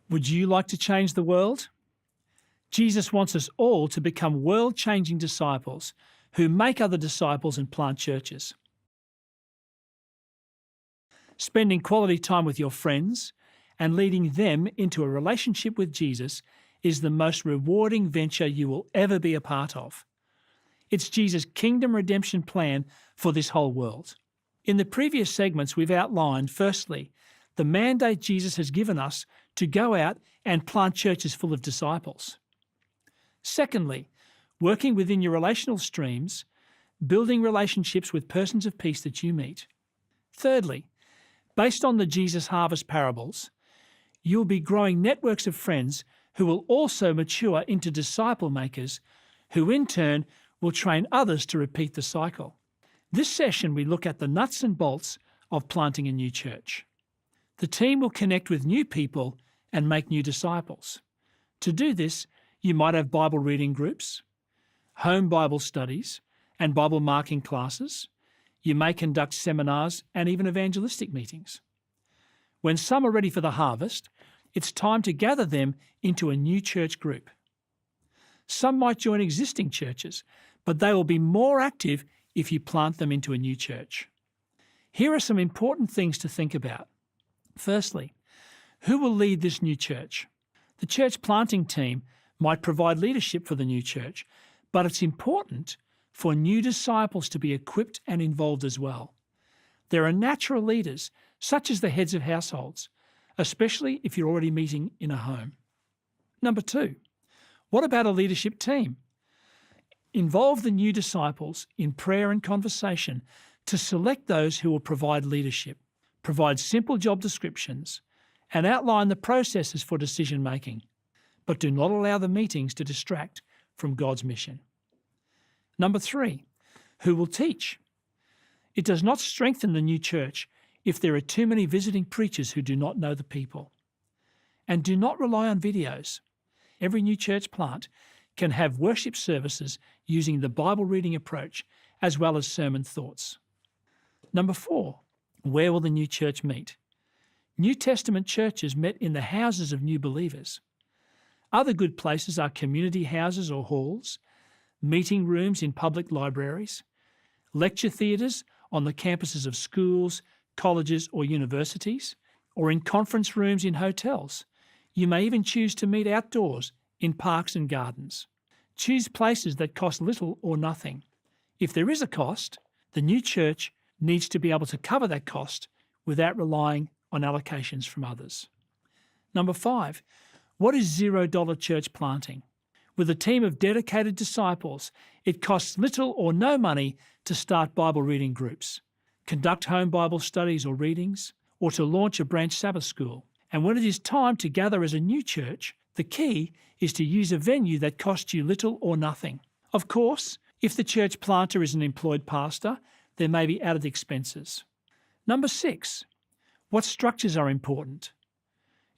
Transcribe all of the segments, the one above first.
Would you like to change the world? Jesus wants us all to become world-changing disciples who make other disciples and plant churches. Spending quality time with your friends and leading them into a relationship with Jesus is the most rewarding venture you will ever be a part of. It's Jesus' kingdom redemption plan for this whole world. In the previous segments, we've outlined, firstly, the mandate Jesus has given us to go out and plant churches full of disciples. Secondly, working within your relational streams, building relationships with persons of peace that you meet. Thirdly, based on the Jesus Harvest parables, you'll be growing networks of friends who will also mature into disciple makers, who in turn will train others to repeat the cycle. This session we look at the nuts and bolts of planting a new church. The team will connect with new people and make new disciples. To do this, you might have Bible reading groups, home Bible studies, and Bible marking classes. You may conduct seminars and even evangelistic meetings. When some are ready for the harvest, it's time to gather them into a new church group. Some might join existing churches, but they will be more active if you plant them into a new church. Here are some important things to think about. Firstly, who will lead this new church? The church planting team might provide leadership for the new church, but it's important for new disciples to be equipped and involved as well. There are natural leaders, such as the heads of households, especially if you're already meeting in a home. Number 2, what about a leadership team? Involve the new disciples in prayer and conversation to select those who will provide leadership, provide simple job descriptions, and outline the processes for decision making. But do not allow the meetings to distract from God's mission. Number 3, who will teach? It does not strengthen the new church if there are too many visiting preachers who do not know the people. And do not rely on videos. Every new church plant can have worship services using the Bible reading approach as well as sermon thoughts. Number 4, where will the new church meet? New Testament churches met in the houses of new believers. Other good places are community houses or halls, meeting rooms in public libraries, lecture theatres on the campuses of schools, colleges or universities, or in conference rooms in hotels. You may even choose to meet outdoors in parks and gardens. Choose places that cost little or nothing. If there is a cost, the new church needs to be able to cover that cost without relying on allocations from others. Number 5, what is $0 church planting? With a team of dedicated disciples, it costs little or no money to start Bible reading groups, conduct home Bible studies or readings, or to launch a branch Sabbath school. And when it is time to gather as a new church, the key is to use a venue that costs you little or nothing. Of course, if the church planter is an employed pastor, there may be added expenses. Number 6, what structures are important?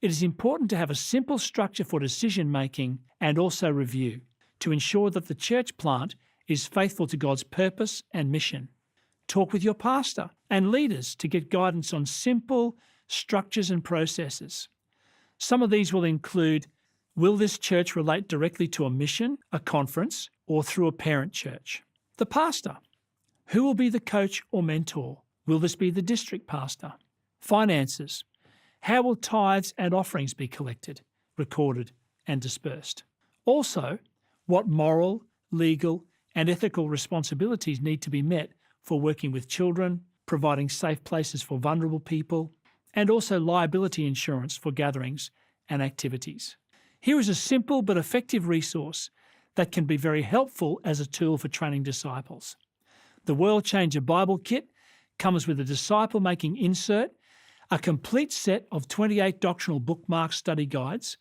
It is important to have a simple structure for decision-making and also review to ensure that the church plant is faithful to God's purpose and mission. Talk with your pastor and leaders to get guidance on simple structures and processes. Some of these will include, will this church relate directly to a mission, a conference, or through a parent church? The pastor. Who will be the coach or mentor? Will this be the district pastor? Finances. How will tithes and offerings be collected, recorded, and dispersed? Also, what moral, legal, and ethical responsibilities need to be met for working with children, providing safe places for vulnerable people, and also liability insurance for gatherings and activities. Here is a simple but effective resource that can be very helpful as a tool for training disciples. The World Changer Bible Kit comes with a disciple-making insert, a complete set of 28 doctrinal bookmark study guides,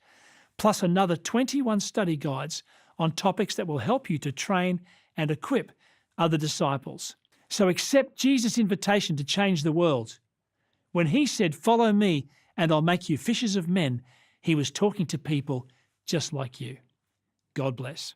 plus another 21 study guides on topics that will help you to train and equip other disciples. So accept Jesus' invitation to change the world. When he said, "Follow me and I'll make you fishers of men," he was talking to people just like you. God bless.